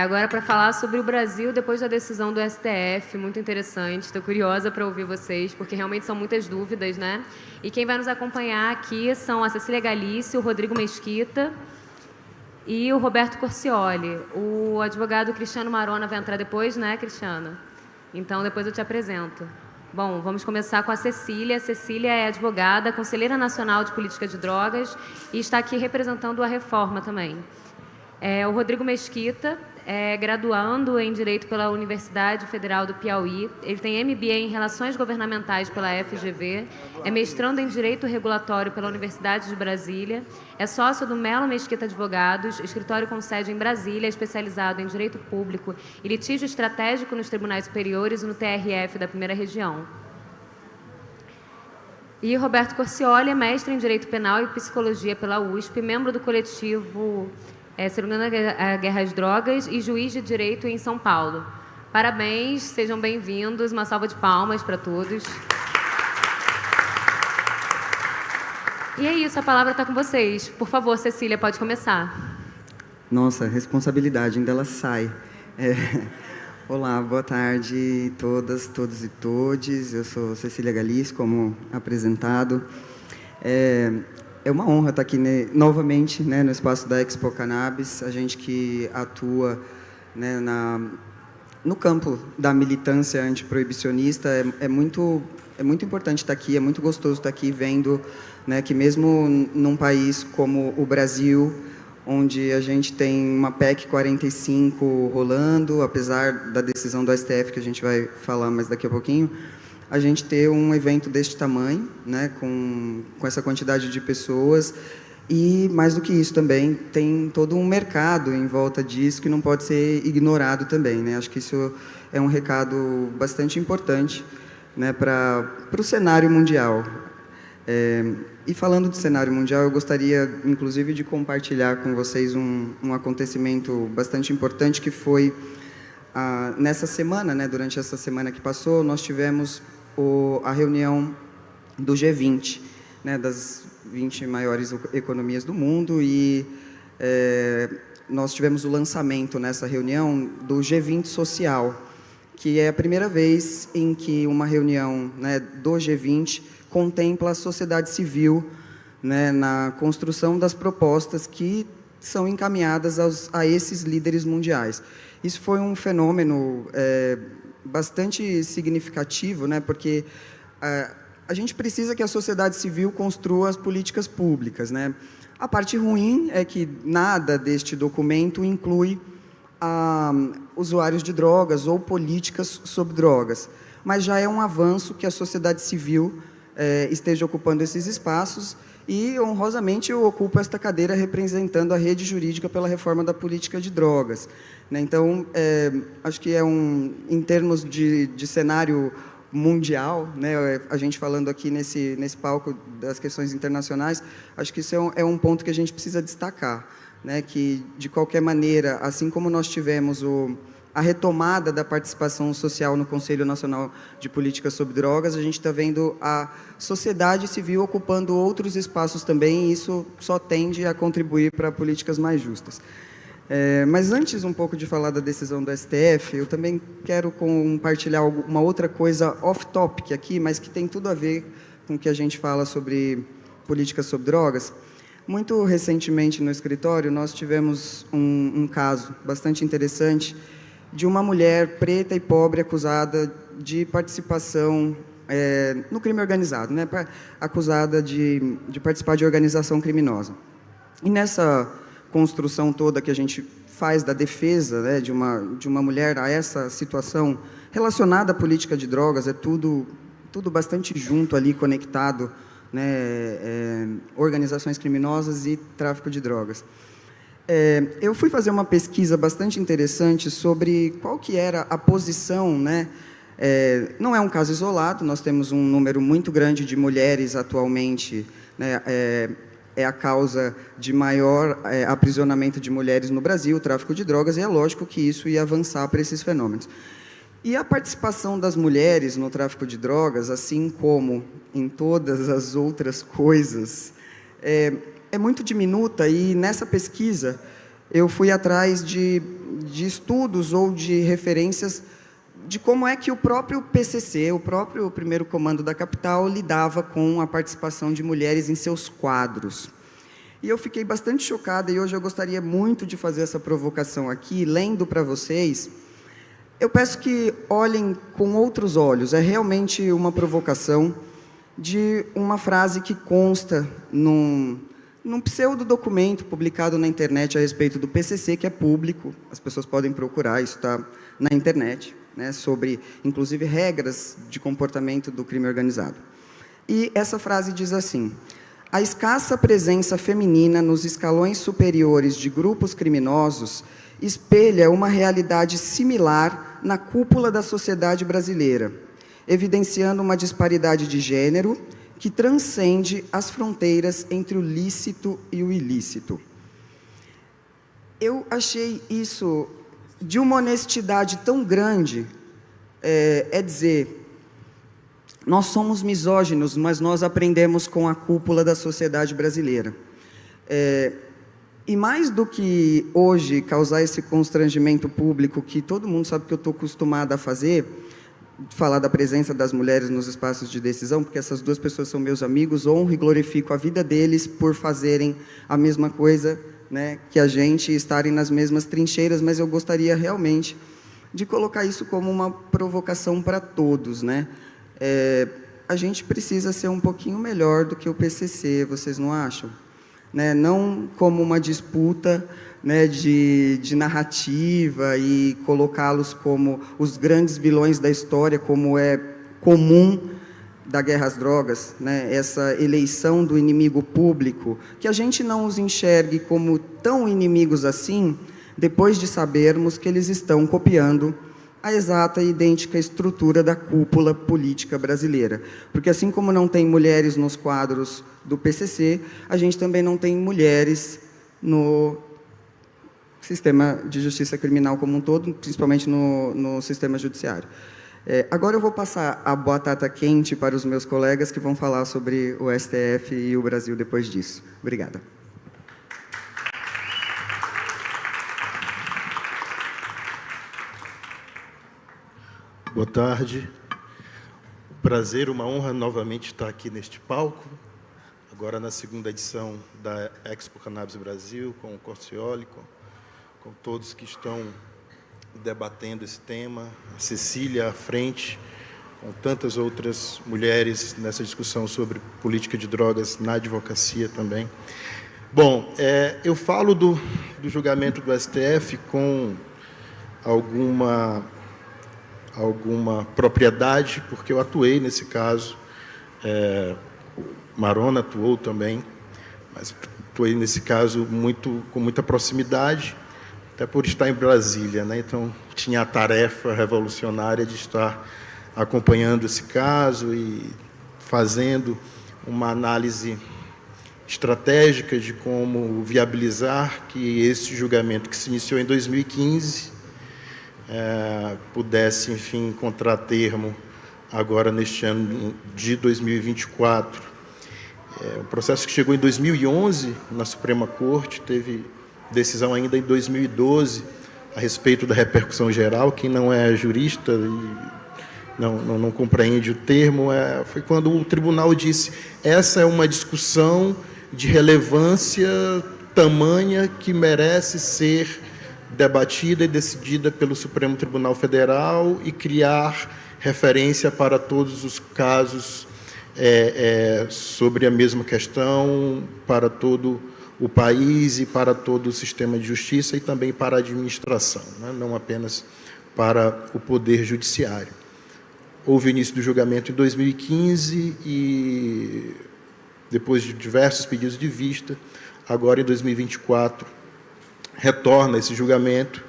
agora para falar sobre o Brasil depois da decisão do STF, muito interessante. Estou curiosa para ouvir vocês, porque realmente são muitas dúvidas, né? E quem vai nos acompanhar aqui são a Cecília Galício, o Rodrigo Mesquita e o Roberto Corcioli. O advogado Cristiano Marona vai entrar depois, né, Cristiano? Então, depois eu te apresento. Bom, vamos começar com a Cecília. A Cecília é advogada, conselheira nacional de política de drogas e está aqui representando a reforma também. O Rodrigo Mesquita é graduando em Direito pela Universidade Federal do Piauí. Ele tem MBA em Relações Governamentais pela FGV, é mestrando em Direito Regulatório pela Universidade de Brasília, é sócio do Melo Mesquita Advogados, escritório com sede em Brasília, especializado em Direito Público e litígio estratégico nos Tribunais Superiores e no TRF da Primeira Região. E Roberto Corcioli é mestre em Direito Penal e Psicologia pela USP, membro do coletivo Segunda Guerra às Drogas e juiz de direito em São Paulo. Parabéns, sejam bem-vindos, uma salva de palmas para todos. E é isso, a palavra está com vocês. Por favor, Cecília, pode começar. Nossa, responsabilidade, ainda ela sai. Olá, boa tarde todas, todos e todes. Eu sou Cecília Galício, como apresentado. É uma honra estar aqui novamente, né, no espaço da Expo Cannabis, a gente que atua, né, no campo da militância antiproibicionista. É muito importante estar aqui, é muito gostoso estar aqui vendo, né, que mesmo num país como o Brasil, onde a gente tem uma PEC 45 rolando, apesar da decisão do STF, que a gente vai falar mais daqui a pouquinho, a gente ter um evento deste tamanho, né, com essa quantidade de pessoas, e mais do que isso também, tem todo um mercado em volta disso que não pode ser ignorado também, né? Acho que isso é um recado bastante importante, né, para o cenário mundial. E falando do cenário mundial, eu gostaria, inclusive, de compartilhar com vocês um acontecimento bastante importante, que foi nessa semana, né, durante essa semana que passou, nós tivemos a reunião do G20, né, das 20 maiores economias do mundo, e nós tivemos o lançamento nessa reunião do G20 Social, que é a primeira vez em que uma reunião, né, do G20 contempla a sociedade civil, né, na construção das propostas que são encaminhadas a esses líderes mundiais. Isso foi um fenômeno bastante significativo, né, porque a gente precisa que a sociedade civil construa as políticas públicas, né? A parte ruim é que nada deste documento inclui usuários de drogas ou políticas sobre drogas, mas já é um avanço que a sociedade civil esteja ocupando esses espaços, e honrosamente eu ocupo esta cadeira representando a rede jurídica pela reforma da política de drogas, né? Então, acho que em termos de cenário mundial, né, a gente falando aqui nesse palco das questões internacionais, acho que isso é um ponto que a gente precisa destacar, né, que, de qualquer maneira, assim como nós tivemos a retomada da participação social no Conselho Nacional de Políticas sobre Drogas, a gente está vendo a sociedade civil ocupando outros espaços também, e isso só tende a contribuir para políticas mais justas. Mas antes um pouco de falar da decisão do STF, eu também quero compartilhar uma outra coisa off-topic aqui, mas que tem tudo a ver com o que a gente fala sobre políticas sobre drogas. Muito recentemente no escritório nós tivemos um caso bastante interessante de uma mulher preta e pobre acusada de participação no crime organizado, né, acusada de participar de organização criminosa. E nessa construção toda que a gente faz da defesa, né, de uma mulher a essa situação relacionada à política de drogas, é tudo bastante junto ali, conectado, né, organizações criminosas e tráfico de drogas. Eu fui fazer uma pesquisa bastante interessante sobre qual que era a posição, né? Não é um caso isolado, nós temos um número muito grande de mulheres atualmente, né? É a causa de maior aprisionamento de mulheres no Brasil, o tráfico de drogas, e é lógico que isso ia avançar para esses fenômenos. E a participação das mulheres no tráfico de drogas, assim como em todas as outras coisas, é muito diminuta, e nessa pesquisa eu fui atrás de de estudos ou de referências de como é que o próprio PCC, o próprio Primeiro Comando da Capital, lidava com a participação de mulheres em seus quadros. E eu fiquei bastante chocada, e hoje eu gostaria muito de fazer essa provocação aqui, lendo para vocês. Eu peço que olhem com outros olhos, é realmente uma provocação de uma frase que consta num pseudo-documento publicado na internet a respeito do PCC, que é público, as pessoas podem procurar, isso está na internet, né, sobre, inclusive, regras de comportamento do crime organizado. E essa frase diz assim: a escassa presença feminina nos escalões superiores de grupos criminosos espelha uma realidade similar na cúpula da sociedade brasileira, evidenciando uma disparidade de gênero que transcende as fronteiras entre o lícito e o ilícito. Eu achei isso de uma honestidade tão grande, dizer, nós somos misóginos, mas nós aprendemos com a cúpula da sociedade brasileira. E mais do que hoje causar esse constrangimento público, que todo mundo sabe que eu estou acostumada a fazer, falar da presença das mulheres nos espaços de decisão, porque essas duas pessoas são meus amigos, honro e glorifico a vida deles por fazerem a mesma coisa, né, que a gente, estarem nas mesmas trincheiras, mas eu gostaria realmente de colocar isso como uma provocação para todos, né? A gente precisa ser um pouquinho melhor do que o PCC, vocês não acham? Né? Não como uma disputa, né, de narrativa e colocá-los como os grandes vilões da história, como é comum da guerra às drogas, né, essa eleição do inimigo público, que a gente não os enxergue como tão inimigos assim, depois de sabermos que eles estão copiando a exata e idêntica estrutura da cúpula política brasileira. Porque assim como não tem mulheres nos quadros do PCC, a gente também não tem mulheres no sistema de justiça criminal como um todo, principalmente no sistema judiciário. Agora eu vou passar a batata quente para os meus colegas que vão falar sobre o STF e o Brasil depois disso. Obrigada. Boa tarde. Prazer, uma honra novamente estar aqui neste palco, agora na segunda edição da Expo Cannabis Brasil, com o Corcioli, com todos que estão debatendo esse tema, a Cecília à frente, com tantas outras mulheres nessa discussão sobre política de drogas na advocacia também. Bom, eu falo do julgamento do STF com alguma propriedade, porque eu atuei nesse caso, Marona atuou também, mas atuei nesse caso com muita proximidade, até por estar em Brasília, né? Então tinha a tarefa revolucionária de estar acompanhando esse caso e fazendo uma análise estratégica de como viabilizar que esse julgamento que se iniciou em 2015 pudesse, enfim, encontrar termo agora neste ano de 2024. O processo que chegou em 2011 na Suprema Corte, teve decisão ainda em 2012 a respeito da repercussão geral. Quem não é jurista e não compreende o termo, foi quando o tribunal disse: essa é uma discussão de relevância tamanha que merece ser debatida e decidida pelo Supremo Tribunal Federal e criar referência para todos os casos sobre a mesma questão, para todo o país e para todo o sistema de justiça e também para a administração, né? Não apenas para o Poder Judiciário. Houve o início do julgamento em 2015 e, depois de diversos pedidos de vista, agora em 2024, retorna esse julgamento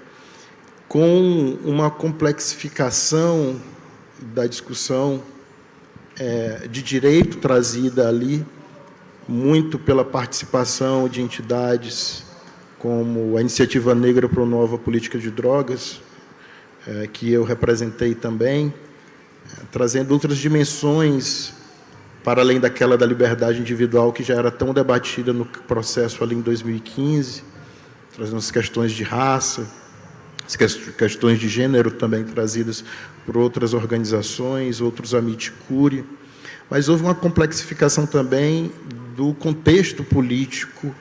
com uma complexificação da discussão de direito trazida ali, muito pela participação de entidades como a Iniciativa Negra Promova Política de Drogas, que eu representei também, trazendo outras dimensões para além daquela da liberdade individual que já era tão debatida no processo ali em 2015, trazendo as questões de raça, as questões de gênero também trazidas por outras organizações, outros amici curiae, mas houve uma complexificação também do contexto político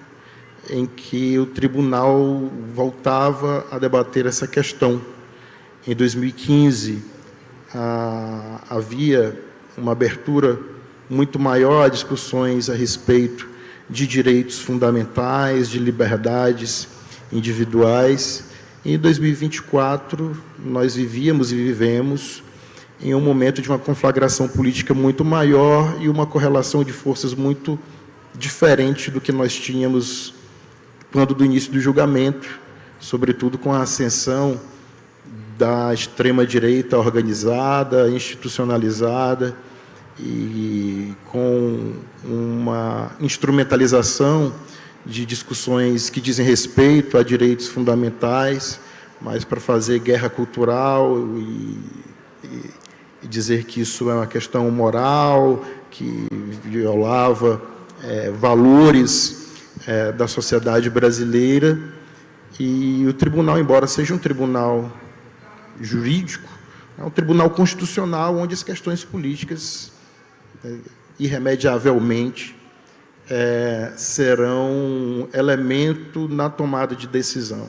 em que o tribunal voltava a debater essa questão. Em 2015, havia uma abertura muito maior a discussões a respeito de direitos fundamentais, de liberdades individuais. Em 2024, nós vivíamos e vivemos em um momento de uma conflagração política muito maior e uma correlação de forças muito diferente do que nós tínhamos quando do início do julgamento, sobretudo com a ascensão da extrema-direita organizada, institucionalizada, e com uma instrumentalização de discussões que dizem respeito a direitos fundamentais, mas para fazer guerra cultural e dizer que isso é uma questão moral, que violava valores da sociedade brasileira. E o tribunal, embora seja um tribunal jurídico, é um tribunal constitucional onde as questões políticas, irremediavelmente, serão elemento na tomada de decisão.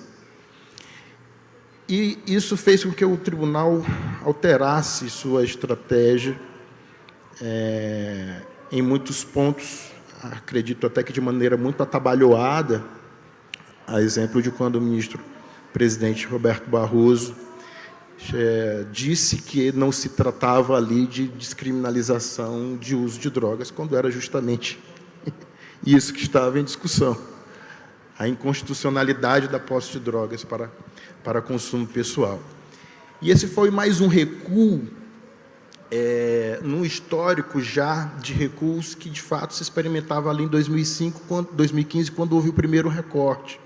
E isso fez com que o tribunal alterasse sua estratégia em muitos pontos, acredito até que de maneira muito atabalhoada, a exemplo de quando o ministro-presidente Roberto Barroso disse que não se tratava ali de descriminalização de uso de drogas, quando era justamente isso que estava em discussão, a inconstitucionalidade da posse de drogas para consumo pessoal. E esse foi mais um recuo num histórico já de recuos que, de fato, se experimentava ali em 2015, quando houve o primeiro recorte,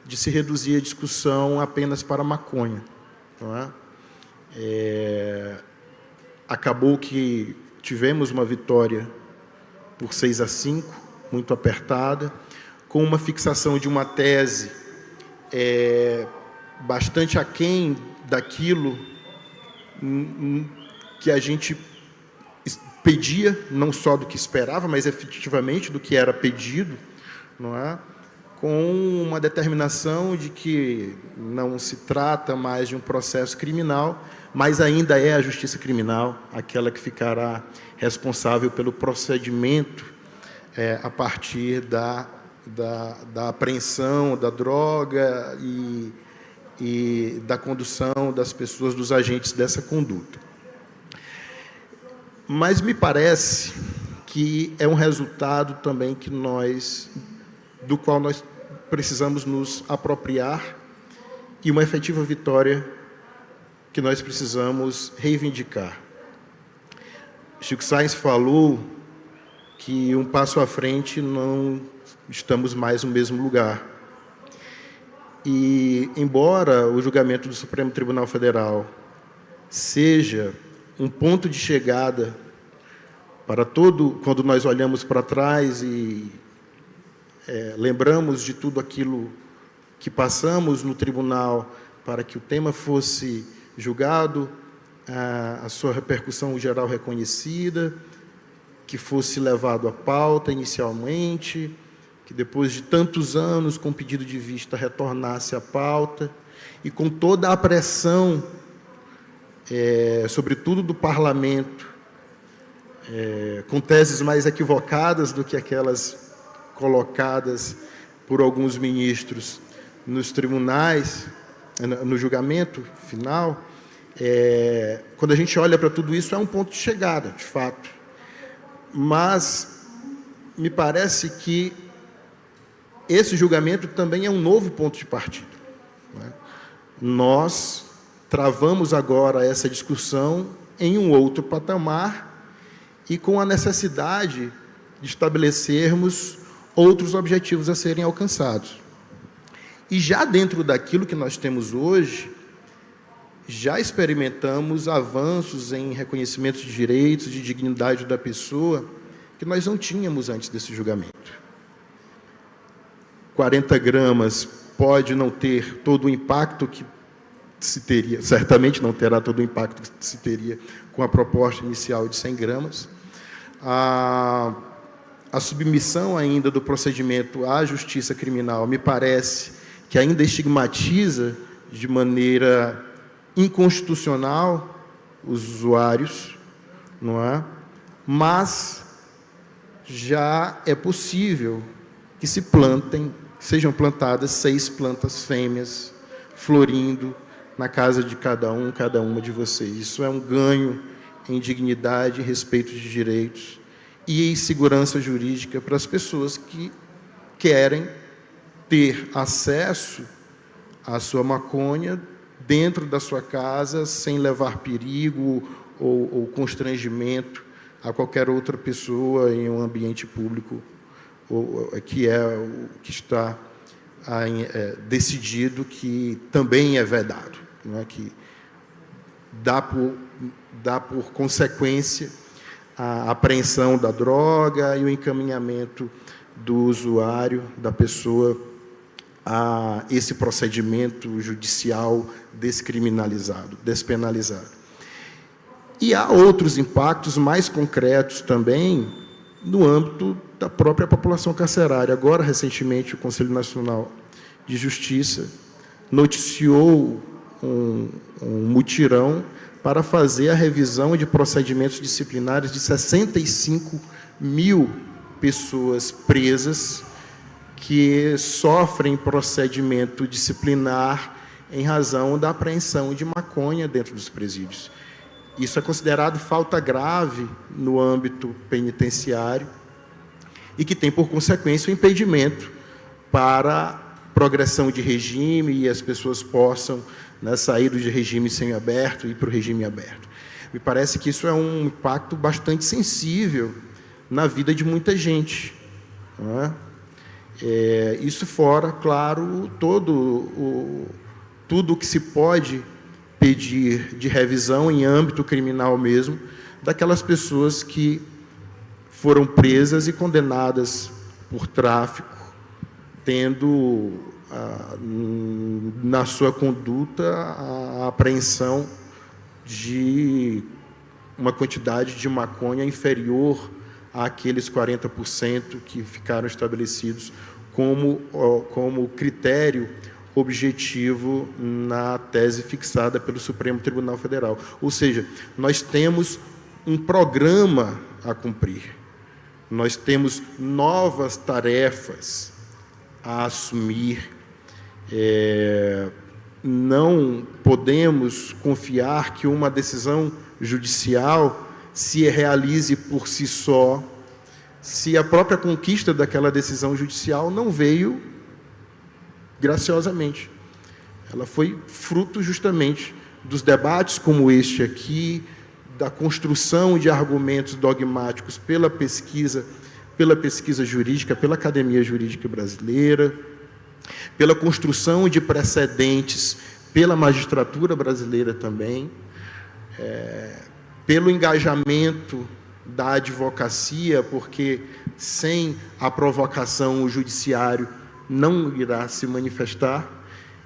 de se reduzir a discussão apenas para a maconha. Não é? Acabou que tivemos uma vitória por 6-5, muito apertada, com uma fixação de uma tese bastante aquém daquilo que a gente pedia, não só do que esperava, mas efetivamente do que era pedido, não é? Com uma determinação de que não se trata mais de um processo criminal, mas ainda é a justiça criminal aquela que ficará responsável pelo procedimento a partir da apreensão da droga e da condução das pessoas, dos agentes dessa conduta. Mas me parece que é um resultado também do qual nós precisamos nos apropriar, e uma efetiva vitória que nós precisamos reivindicar. Chico Sainz falou que um passo à frente não estamos mais no mesmo lugar. E, embora o julgamento do Supremo Tribunal Federal seja um ponto de chegada para quando nós olhamos para trás e lembramos de tudo aquilo que passamos no tribunal para que o tema fosse julgado, a sua repercussão geral reconhecida, que fosse levado à pauta inicialmente, que depois de tantos anos com pedido de vista retornasse à pauta, e com toda a pressão, sobretudo do parlamento, com teses mais equivocadas do que aquelas colocadas por alguns ministros nos tribunais, no julgamento final, quando a gente olha para tudo isso, é um ponto de chegada, de fato. Mas me parece que esse julgamento também é um novo ponto de partida. Não é? Nós travamos agora essa discussão em um outro patamar e com a necessidade de estabelecermos outros objetivos a serem alcançados. E já dentro daquilo que nós temos hoje, já experimentamos avanços em reconhecimento de direitos, de dignidade da pessoa, que nós não tínhamos antes desse julgamento. 40 gramas pode não ter todo o impacto que se teria, certamente não terá todo o impacto que se teria com a proposta inicial de 100 gramas. A submissão ainda do procedimento à justiça criminal me parece que ainda estigmatiza de maneira inconstitucional os usuários, não é? Mas já é possível que sejam plantadas 6 plantas fêmeas, florindo na casa de cada uma de vocês. Isso é um ganho em dignidade, respeito de direitos e em segurança jurídica para as pessoas que querem ter acesso à sua maconha dentro da sua casa, sem levar perigo ou constrangimento a qualquer outra pessoa em um ambiente público, que é o que está decidido que também é vedado, não é? Que dá por consequência a apreensão da droga e o encaminhamento do usuário, da pessoa, a esse procedimento judicial descriminalizado, despenalizado. E há outros impactos mais concretos também no âmbito da própria população carcerária. Agora, recentemente, o Conselho Nacional de Justiça noticiou um mutirão para fazer a revisão de procedimentos disciplinares de 65 mil pessoas presas que sofrem procedimento disciplinar em razão da apreensão de maconha dentro dos presídios. Isso é considerado falta grave no âmbito penitenciário e que tem, por consequência, o impedimento para progressão de regime e as pessoas possam, né, sair do regime semiaberto e ir para o regime aberto. Me parece que isso é um impacto bastante sensível na vida de muita gente, não é? Isso fora, claro, tudo o que se pode pedir de revisão em âmbito criminal mesmo, daquelas pessoas que foram presas e condenadas por tráfico, tendo na sua conduta a apreensão de uma quantidade de maconha inferior àqueles 40% que ficaram estabelecidos como critério objetivo na tese fixada pelo Supremo Tribunal Federal. Ou seja, nós temos um programa a cumprir, nós temos novas tarefas a assumir. Não podemos confiar que uma decisão judicial se realize por si só, se a própria conquista daquela decisão judicial não veio graciosamente. Ela foi fruto justamente dos debates como este aqui, da construção de argumentos dogmáticos pela pesquisa jurídica, pela Academia Jurídica Brasileira, pela construção de precedentes pela magistratura brasileira também, pelo engajamento da advocacia, porque sem a provocação o judiciário não irá se manifestar,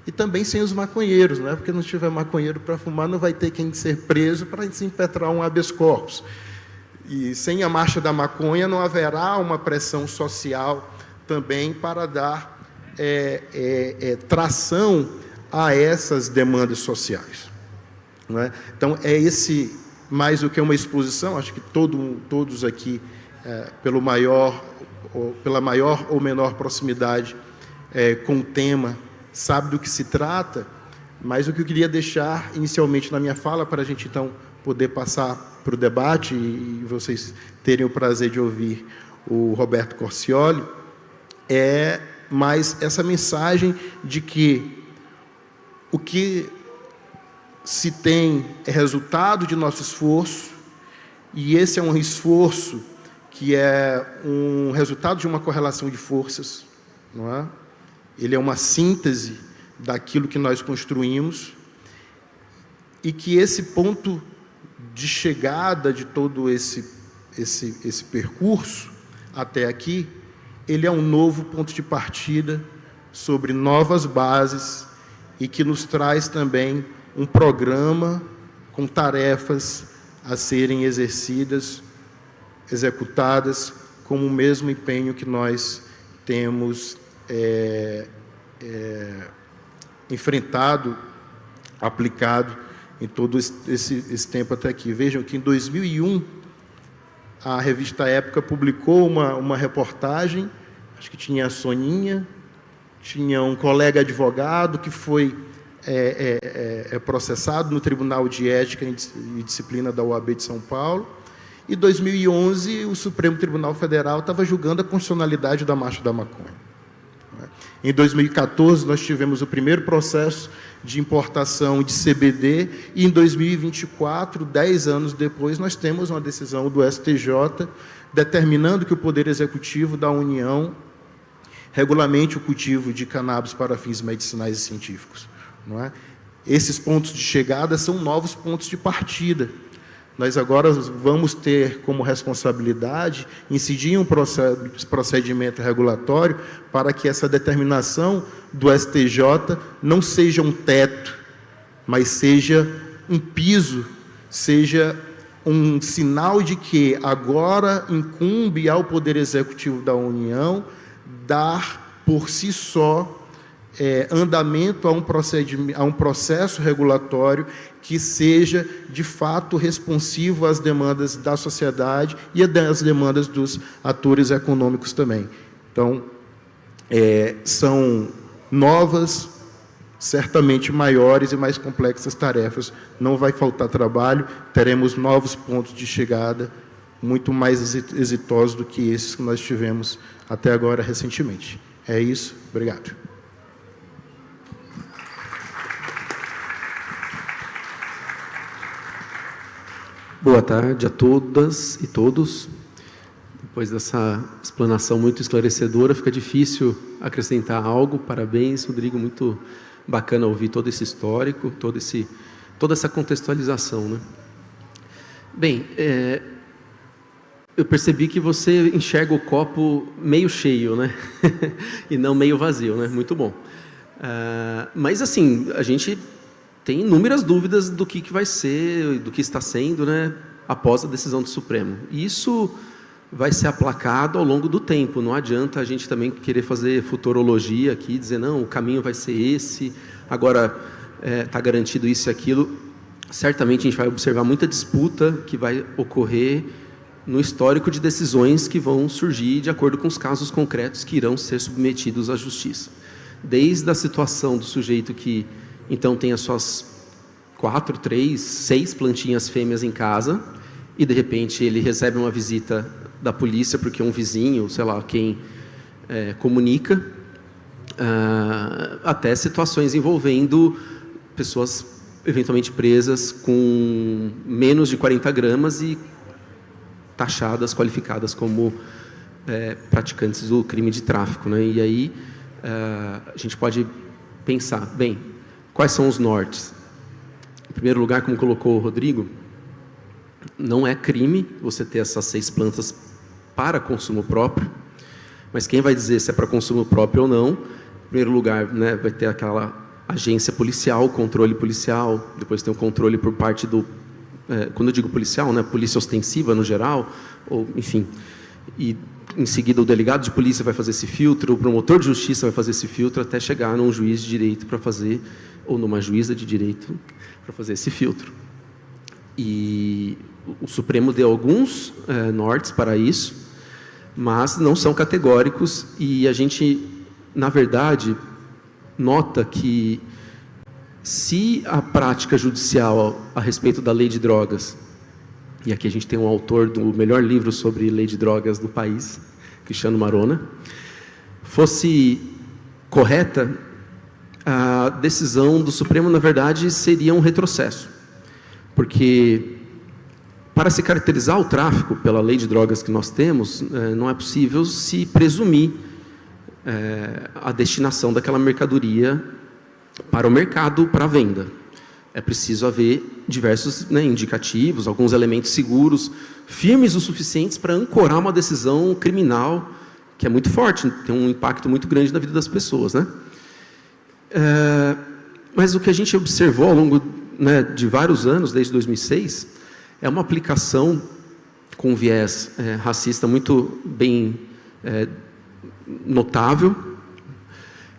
e também sem os maconheiros, né? Porque não tiver maconheiro para fumar, não vai ter quem ser preso para se impetrar um habeas corpus. E sem a marcha da maconha não haverá uma pressão social também para dar tração a essas demandas sociais, não é? Então, esse, mais do que uma exposição, acho que todos aqui, pela maior ou menor proximidade com o tema, sabe do que se trata, mas o que eu queria deixar inicialmente na minha fala, para a gente então poder passar para o debate e vocês terem o prazer de ouvir o Roberto Corcioli, é mais essa mensagem de que o que se tem é resultado de nosso esforço, e esse é um esforço que é um resultado de uma correlação de forças, não é? Ele é uma síntese daquilo que nós construímos, e que esse ponto de chegada de todo esse percurso até aqui, ele é um novo ponto de partida sobre novas bases e que nos traz também um programa com tarefas a serem exercidas, executadas, com o mesmo empenho que nós temos enfrentado, aplicado em todo esse tempo até aqui. Vejam que em 2001, a revista Época publicou uma reportagem, acho que tinha a Soninha, tinha um colega advogado que foi processado no Tribunal de Ética e Disciplina da OAB de São Paulo. E em 2011, o Supremo Tribunal Federal estava julgando a constitucionalidade da marcha da maconha. Em 2014, nós tivemos o primeiro processo de importação de CBD, e em 2024, 10 anos depois, nós temos uma decisão do STJ determinando que o Poder Executivo da União regulamente o cultivo de cannabis para fins medicinais e científicos. Não é? Esses pontos de chegada são novos pontos de partida. Nós agora vamos ter como responsabilidade incidir em um procedimento regulatório para que essa determinação do STJ não seja um teto, mas seja um piso, seja um sinal de que agora incumbe ao Poder Executivo da União dar por si só andamento a um processo regulatório que seja, de fato, responsivo às demandas da sociedade e às demandas dos atores econômicos também. Então, são novas, certamente maiores e mais complexas tarefas. Não vai faltar trabalho, teremos novos pontos de chegada, muito mais exitosos do que esses que nós tivemos até agora, recentemente. É isso. Obrigado. Boa tarde a todas e todos. Depois dessa explanação muito esclarecedora, fica difícil acrescentar algo. Parabéns, Rodrigo, muito bacana ouvir todo esse histórico, toda essa contextualização, né? Bem, eu percebi que você enxerga o copo meio cheio, né? E não meio vazio, né? Muito bom. Mas, assim, a gente tem inúmeras dúvidas do que vai ser, do que está sendo, né, após a decisão do Supremo. E isso vai ser aplacado ao longo do tempo. Não adianta a gente também querer fazer futurologia aqui, dizer, não, o caminho vai ser esse, agora está garantido isso e aquilo. Certamente a gente vai observar muita disputa que vai ocorrer no histórico de decisões que vão surgir de acordo com os casos concretos que irão ser submetidos à justiça. Desde a situação do sujeito que então tem as suas 4, 3, 6 plantinhas fêmeas em casa e de repente ele recebe uma visita da polícia porque um vizinho, sei lá, quem comunica, até situações envolvendo pessoas eventualmente presas com menos de 40 gramas e taxadas, qualificadas como praticantes do crime de tráfico, né? E aí a gente pode pensar, bem, quais são os nortes? Em primeiro lugar, como colocou o Rodrigo, não é crime você ter essas 6 plantas para consumo próprio, mas quem vai dizer se é para consumo próprio ou não? Em primeiro lugar, né, vai ter aquela agência policial, controle policial, depois tem o controle por parte do... quando eu digo policial, né, polícia ostensiva no geral, ou enfim, e em seguida o delegado de polícia vai fazer esse filtro, o promotor de justiça vai fazer esse filtro até chegar num juiz de direito para fazer, ou numa juíza de direito para fazer esse filtro. E o Supremo deu alguns nortes para isso, mas não são categóricos, e a gente, na verdade, nota que se a prática judicial a respeito da lei de drogas, e aqui a gente tem um autor do melhor livro sobre lei de drogas do país, Cristiano Marona, fosse correta, a decisão do Supremo, na verdade, seria um retrocesso. Porque, para se caracterizar o tráfico pela lei de drogas que nós temos, não é possível se presumir a destinação daquela mercadoria para o mercado, para a venda. É preciso haver diversos indicativos, alguns elementos seguros, firmes o suficientes para ancorar uma decisão criminal, que é muito forte, tem um impacto muito grande na vida das pessoas, né? Mas o que a gente observou ao longo né, de vários anos, desde 2006, é uma aplicação com viés racista muito bem notável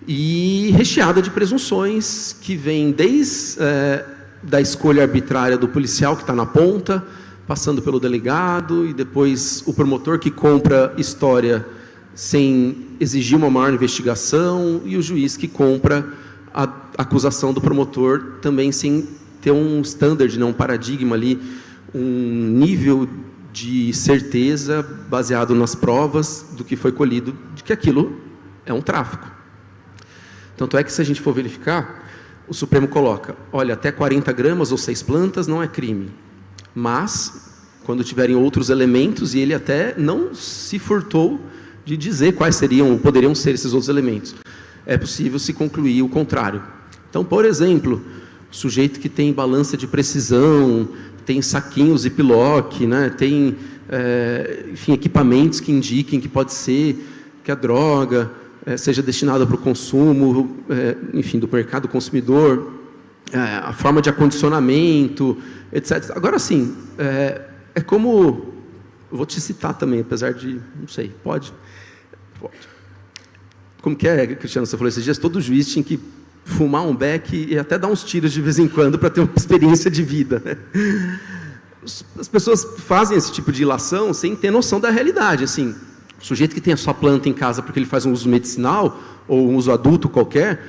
e recheada de presunções que vêm desde da escolha arbitrária do policial que está na ponta, passando pelo delegado e depois o promotor que compra história sem exigir uma maior investigação e o juiz que compra a acusação do promotor também sem ter um standard, um paradigma ali, um nível de certeza baseado nas provas do que foi colhido de que aquilo é um tráfico. Tanto é que se a gente for verificar, o Supremo coloca, olha, até 40 gramas ou 6 plantas não é crime, mas quando tiverem outros elementos, e ele até não se furtou de dizer quais poderiam ser esses outros elementos, é possível se concluir o contrário. Então, por exemplo, o sujeito que tem balança de precisão, tem saquinhos Ziploc, né, tem enfim, equipamentos que indiquem que pode ser que a droga seja destinada para o consumo, enfim, do mercado consumidor, a forma de acondicionamento, etc. Agora, sim, é como... Eu vou te citar também, apesar de... Não sei, pode? Pode. Como que é, Cristiano, você falou esses dias, todo juiz tinha que fumar um beck e até dar uns tiros de vez em quando para ter uma experiência de vida. As pessoas fazem esse tipo de ilação sem ter noção da realidade. Assim, o sujeito que tem a sua planta em casa porque ele faz um uso medicinal ou um uso adulto qualquer,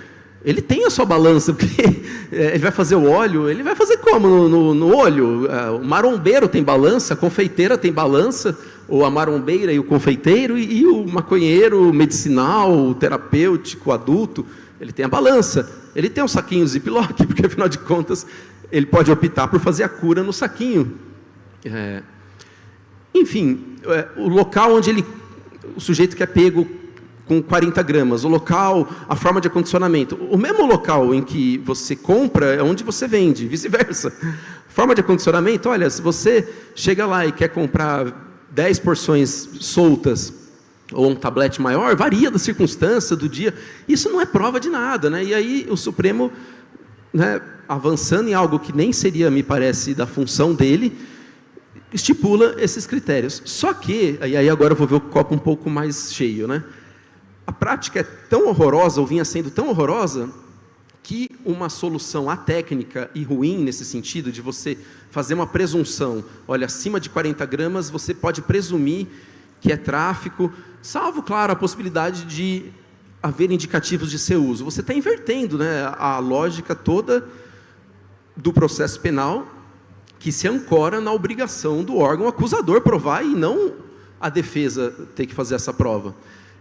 ele tem a sua balança, porque ele vai fazer o óleo, ele vai fazer como no olho? O marombeiro tem balança, a confeiteira tem balança, ou a marombeira e o confeiteiro, e o maconheiro medicinal, o terapêutico, adulto, ele tem a balança. Ele tem um saquinho Ziploc, porque afinal de contas ele pode optar por fazer a cura no saquinho. Enfim, o local onde o sujeito que é pego com 40 gramas, o local, a forma de acondicionamento. O mesmo local em que você compra é onde você vende, vice-versa. Forma de acondicionamento, olha, se você chega lá e quer comprar 10 porções soltas ou um tablete maior, varia da circunstância, do dia. Isso não é prova de nada, né? E aí o Supremo, né, avançando em algo que nem seria, me parece, da função dele, estipula esses critérios. Só que, e aí agora eu vou ver o copo um pouco mais cheio, né? A prática é tão horrorosa, ou vinha sendo tão horrorosa, que uma solução atécnica e ruim nesse sentido, de você fazer uma presunção, olha, acima de 40 gramas, você pode presumir que é tráfico, salvo, claro, a possibilidade de haver indicativos de seu uso. Você está invertendo, né, a lógica toda do processo penal, que se ancora na obrigação do órgão acusador provar, e não a defesa ter que fazer essa prova.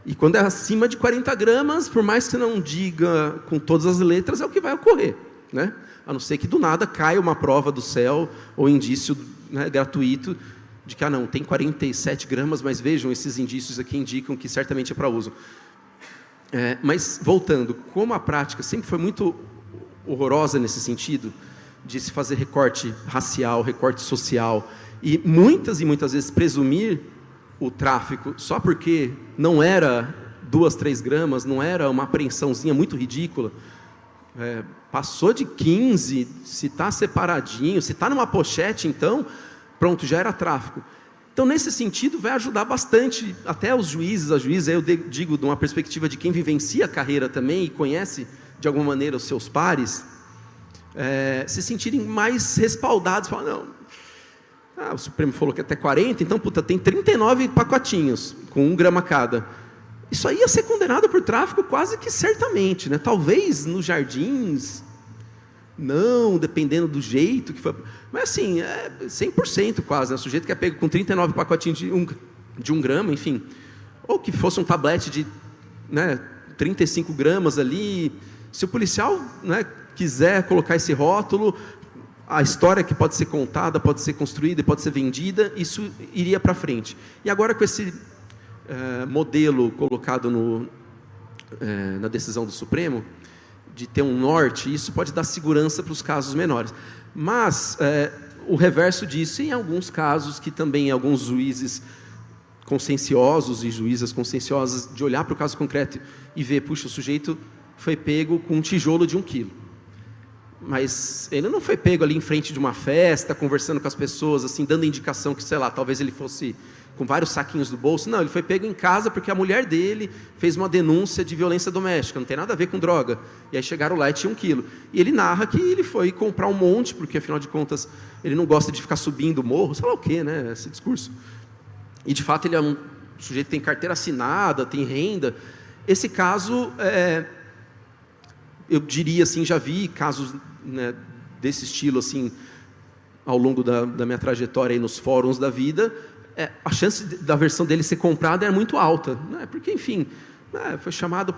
E quando é acima de 40 gramas, por mais que você não diga com todas as letras, é o que vai ocorrer, né? A não ser que do nada caia uma prova do céu, ou indício, né, gratuito, de que, não, tem 47 gramas, mas vejam, esses indícios aqui indicam que certamente é para uso. Mas, voltando, como a prática sempre foi muito horrorosa nesse sentido, de se fazer recorte racial, recorte social, e muitas vezes presumir o tráfico só porque não era 2, 3 gramas, não era uma apreensãozinha muito ridícula, passou de 15, se está separadinho, se está numa pochete, então, pronto, já era tráfico. Então, nesse sentido, vai ajudar bastante até os juízes, as juízes, eu digo de uma perspectiva de quem vivencia a carreira também e conhece, de alguma maneira, os seus pares, se sentirem mais respaldados, falar, não, o Supremo falou que até 40, então, tem 39 pacotinhos, com 1 grama cada. Isso aí ia ser condenado por tráfico quase que certamente, né? Talvez nos jardins, não, dependendo do jeito que foi. Mas assim, 100% quase, né? O sujeito que é pego com 39 pacotinhos de 1 grama, enfim. Ou que fosse um tablete de, né, 35 gramas ali. Se o policial, né, quiser colocar esse rótulo, a história que pode ser contada, pode ser construída e pode ser vendida, isso iria para frente. E agora com esse modelo colocado na decisão do Supremo, de ter um norte, isso pode dar segurança para os casos menores. Mas o reverso disso, em alguns casos, que também alguns juízes conscienciosos e juízas conscienciosas, de olhar para o caso concreto e ver, puxa, o sujeito foi pego com um tijolo de 1 quilo. mas ele não foi pego ali em frente de uma festa, conversando com as pessoas, assim, dando indicação que, sei lá, talvez ele fosse com vários saquinhos do bolso. Não, ele foi pego em casa porque a mulher dele fez uma denúncia de violência doméstica, não tem nada a ver com droga. E aí chegaram lá e tinha 1 quilo. E ele narra que ele foi comprar um monte, porque afinal de contas ele não gosta de ficar subindo o morro, sei lá o quê, né, esse discurso. E de fato ele é um sujeito que tem carteira assinada, tem renda. Esse caso, eu diria assim, já vi casos, né, desse estilo assim, ao longo da minha trajetória aí nos fóruns da vida. A chance da versão dele ser comprada é muito alta, né? Porque, enfim, foi chamado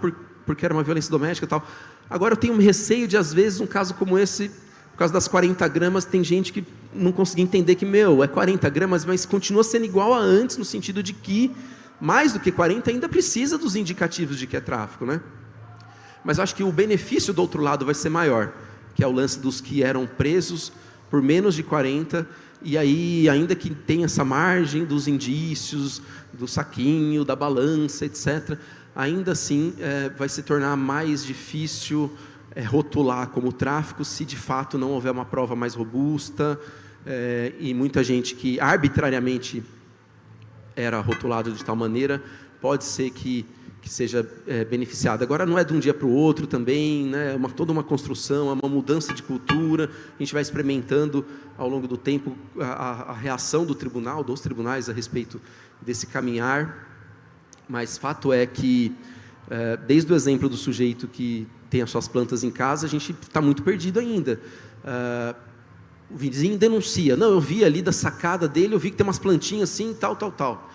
porque era uma violência doméstica e tal. Agora, eu tenho um receio de, às vezes, um caso como esse, por causa das 40 gramas, tem gente que não conseguiu entender que, é 40 gramas, mas continua sendo igual a antes, no sentido de que, mais do que 40, ainda precisa dos indicativos de que é tráfico, né? Mas eu acho que o benefício do outro lado vai ser maior, que é o lance dos que eram presos por menos de 40, e aí, ainda que tenha essa margem dos indícios, do saquinho, da balança, etc., ainda assim vai se tornar mais difícil rotular como tráfico se de fato não houver uma prova mais robusta, e muita gente que arbitrariamente era rotulado de tal maneira, pode ser que seja beneficiada. Agora, não é de um dia para o outro também, né? Toda uma construção, é uma mudança de cultura. A gente vai experimentando ao longo do tempo a reação do tribunal, dos tribunais a respeito desse caminhar. Mas fato é que, desde o exemplo do sujeito que tem as suas plantas em casa, a gente está muito perdido ainda. O vizinho denuncia: não, eu vi ali da sacada dele, eu vi que tem umas plantinhas assim, tal.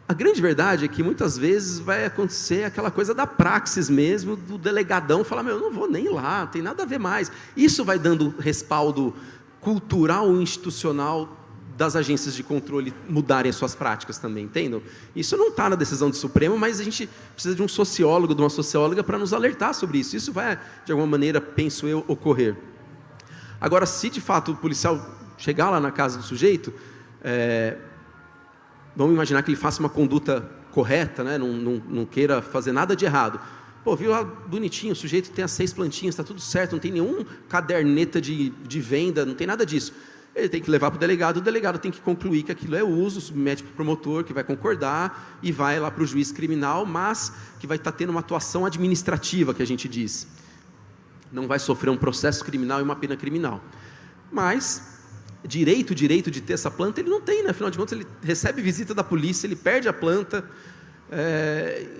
A grande verdade é que muitas vezes vai acontecer aquela coisa da praxis mesmo, do delegadão falar: eu não vou nem lá, não tem nada a ver mais. Isso vai dando respaldo cultural e institucional das agências de controle mudarem as suas práticas também, entendam? Isso não está na decisão do Supremo, mas a gente precisa de um sociólogo, de uma socióloga para nos alertar sobre isso. Isso vai, de alguma maneira, penso eu, ocorrer. Agora, se de fato o policial chegar lá na casa do sujeito, vamos imaginar que ele faça uma conduta correta, né? Não queira fazer nada de errado. Viu lá bonitinho, o sujeito tem as 6 plantinhas, está tudo certo, não tem nenhum caderneta de venda, não tem nada disso. Ele tem que levar para o delegado tem que concluir que aquilo é uso, submete para o promotor, que vai concordar, e vai lá para o juiz criminal, mas que vai estar tendo uma atuação administrativa, que a gente diz. Não vai sofrer um processo criminal e uma pena criminal. Mas direito de ter essa planta ele não tem, né? Afinal de contas ele recebe visita da polícia, ele perde a planta,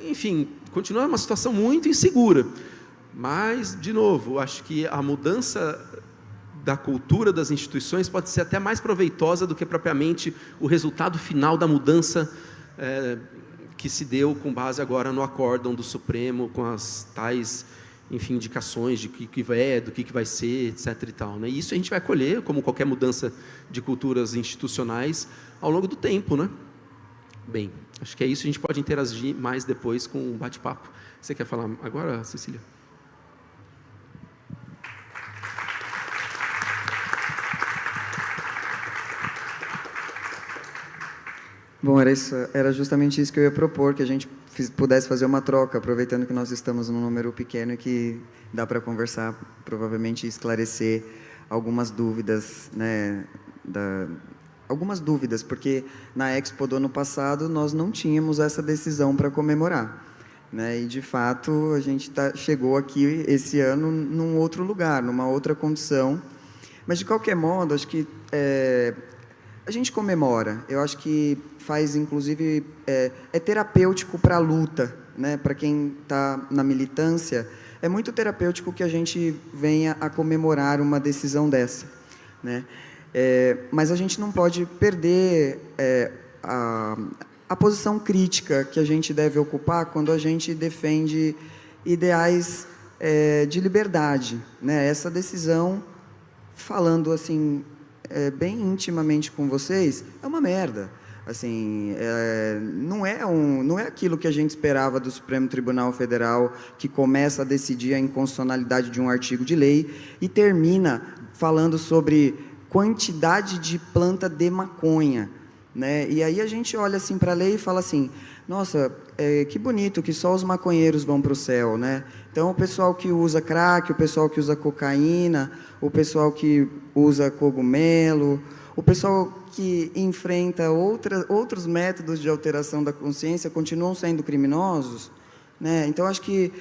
enfim, continua uma situação muito insegura. Mas, de novo, acho que a mudança da cultura das instituições pode ser até mais proveitosa do que propriamente o resultado final da mudança que se deu com base agora no acórdão do Supremo, com as tais, enfim, indicações de do que vai ser, etc. e tal, né? E isso a gente vai colher, como qualquer mudança de culturas institucionais, ao longo do tempo, né? Bem, acho que é isso. A gente pode interagir mais depois com um bate-papo. Você quer falar agora, Cecília? Bom, era justamente isso que eu ia propor, que a gente pudesse fazer uma troca, aproveitando que nós estamos num número pequeno e que dá para conversar, provavelmente esclarecer algumas dúvidas, né, algumas dúvidas, porque na Expo do ano passado nós não tínhamos essa decisão para comemorar, né, e de fato a gente chegou aqui esse ano num outro lugar, numa outra condição, mas de qualquer modo, acho que a gente comemora. Eu acho que faz, inclusive, é terapêutico para a luta, né? Para quem está na militância, é muito terapêutico que a gente venha a comemorar uma decisão dessa, né? Mas a gente não pode perder a posição crítica que a gente deve ocupar quando a gente defende ideais de liberdade, né? Essa decisão, falando assim, bem intimamente com vocês, é uma merda. Assim, não é aquilo que a gente esperava do Supremo Tribunal Federal, que começa a decidir a inconstitucionalidade de um artigo de lei e termina falando sobre quantidade de planta de maconha, né? E aí a gente olha assim para a lei e fala assim: nossa, que bonito que só os maconheiros vão para o céu, né? Então, o pessoal que usa crack, o pessoal que usa cocaína, o pessoal que usa cogumelo, o pessoal que enfrenta outros métodos de alteração da consciência continuam sendo criminosos, né? Então, acho que...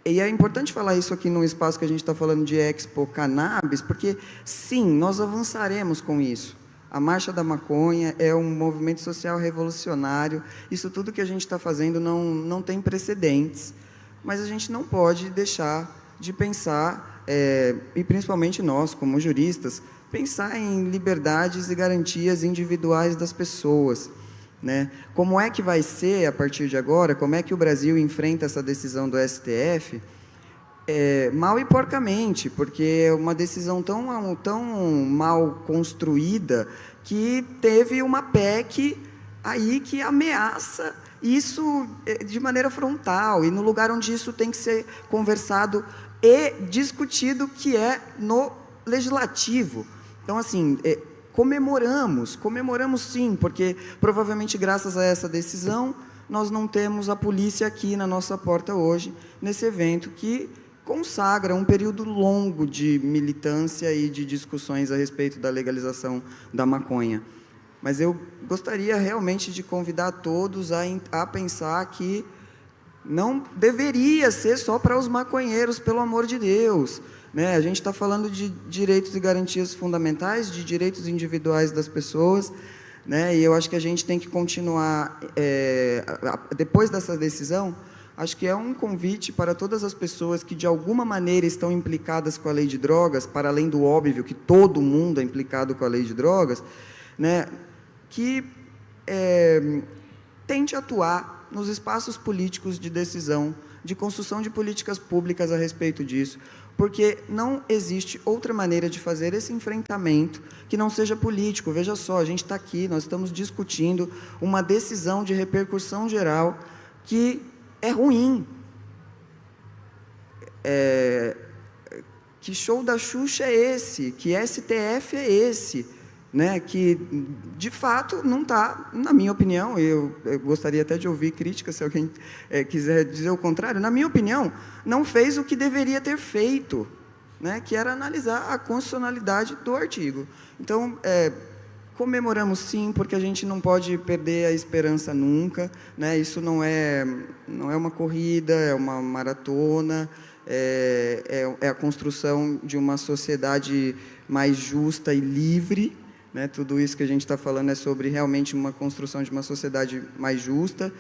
e é importante falar isso aqui num espaço que a gente está falando de Expo Cannabis, porque, sim, nós avançaremos com isso. A Marcha da Maconha é um movimento social revolucionário. Isso tudo que a gente está fazendo não tem precedentes, mas a gente não pode deixar de pensar, e principalmente nós, como juristas, pensar em liberdades e garantias individuais das pessoas, né? Como é que vai ser, a partir de agora, como é que o Brasil enfrenta essa decisão do STF? Mal e porcamente, porque é uma decisão tão mal construída que teve uma PEC aí que ameaça isso de maneira frontal, e no lugar onde isso tem que ser conversado e discutido, que é no legislativo. Então, assim, comemoramos sim, porque provavelmente graças a essa decisão nós não temos a polícia aqui na nossa porta hoje, nesse evento que consagra um período longo de militância e de discussões a respeito da legalização da maconha. Mas eu gostaria realmente de convidar todos a pensar que não deveria ser só para os maconheiros, pelo amor de Deus, né? A gente está falando de direitos e garantias fundamentais, de direitos individuais das pessoas, né? E eu acho que a gente tem que continuar, depois dessa decisão, acho que é um convite para todas as pessoas que, de alguma maneira, estão implicadas com a lei de drogas, para além do óbvio que todo mundo é implicado com a lei de drogas, né, que tente atuar nos espaços políticos de decisão, de construção de políticas públicas a respeito disso, porque não existe outra maneira de fazer esse enfrentamento que não seja político. Veja só, a gente está aqui, nós estamos discutindo uma decisão de repercussão geral que é ruim. Que show da Xuxa é esse? Que STF é esse? Né? Que, de fato, não está, na minha opinião, eu gostaria até de ouvir críticas, se alguém quiser dizer o contrário, na minha opinião, não fez o que deveria ter feito, né? Que era analisar a constitucionalidade do artigo. Então, comemoramos sim, porque a gente não pode perder a esperança nunca, né? Isso não é uma corrida, é uma maratona, é a construção de uma sociedade mais justa e livre, né? Tudo isso que a gente está falando é sobre realmente uma construção de uma sociedade mais justa.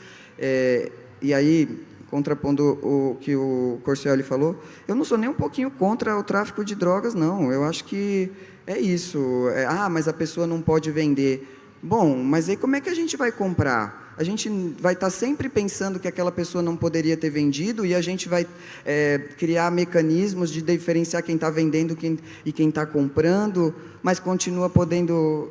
E aí, contrapondo o que o Corcioli falou, eu não sou nem um pouquinho contra o tráfico de drogas, não. Eu acho que é isso. Mas a pessoa não pode vender. Bom, mas aí como é que a gente vai comprar? A gente vai estar sempre pensando que aquela pessoa não poderia ter vendido, e a gente vai criar mecanismos de diferenciar quem está vendendo e quem está comprando, mas continua podendo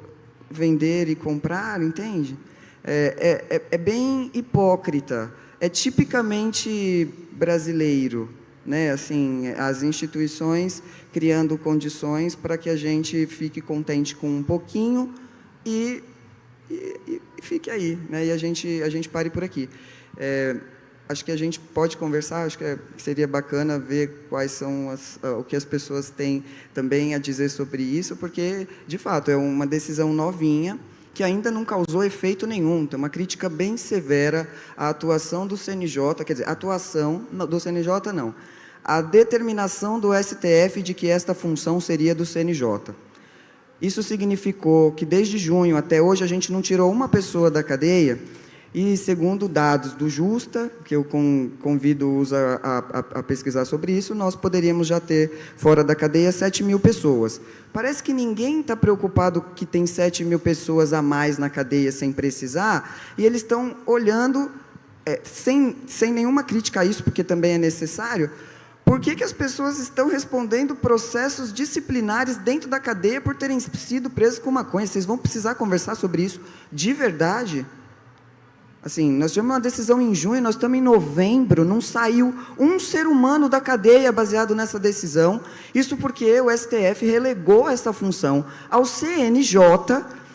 vender e comprar, entende? É bem hipócrita, é tipicamente brasileiro, né? Assim, as instituições criando condições para que a gente fique contente com um pouquinho e fique aí, né? E a gente pare por aqui. Acho que a gente pode conversar, acho que seria bacana ver quais são o que as pessoas têm também a dizer sobre isso, porque, de fato, é uma decisão novinha, que ainda não causou efeito nenhum. Tem uma crítica bem severa à atuação do CNJ, quer dizer, atuação do CNJ não, a determinação do STF de que esta função seria do CNJ. Isso significou que, desde junho até hoje, a gente não tirou uma pessoa da cadeia, e, segundo dados do Justa, que eu convido-os a pesquisar sobre isso, nós poderíamos já ter, fora da cadeia, 7.000 pessoas. Parece que ninguém está preocupado que tem 7.000 pessoas a mais na cadeia sem precisar, e eles estão olhando, sem nenhuma crítica a isso, porque também é necessário. Por que as pessoas estão respondendo processos disciplinares dentro da cadeia por terem sido presas com maconha? Vocês vão precisar conversar sobre isso de verdade? Assim, nós tivemos uma decisão em junho, nós estamos em novembro, não saiu um ser humano da cadeia baseado nessa decisão. Isso porque o STF relegou essa função ao CNJ,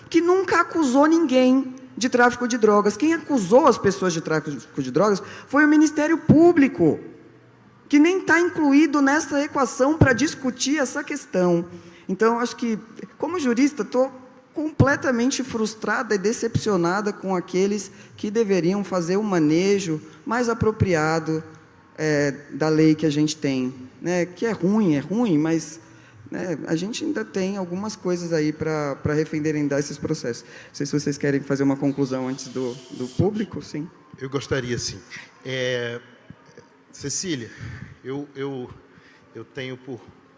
que nunca acusou ninguém. de tráfico de drogas. Quem acusou as pessoas de tráfico de drogas foi o Ministério Público, que nem está incluído nessa equação para discutir essa questão. Então, acho que, como jurista, estou completamente frustrada e decepcionada com aqueles que deveriam fazer o manejo mais apropriado da lei que a gente tem, né? Que é ruim, mas, né, a gente ainda tem algumas coisas aí para referendar esses processos. Não sei se vocês querem fazer uma conclusão antes do público, sim. Eu gostaria, sim. Cecília, eu tenho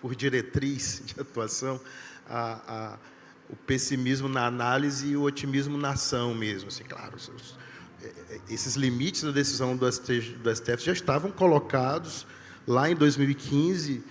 por diretriz de atuação o pessimismo na análise e o otimismo na ação mesmo. Assim, claro, esses limites da decisão do STF já estavam colocados lá em 2015,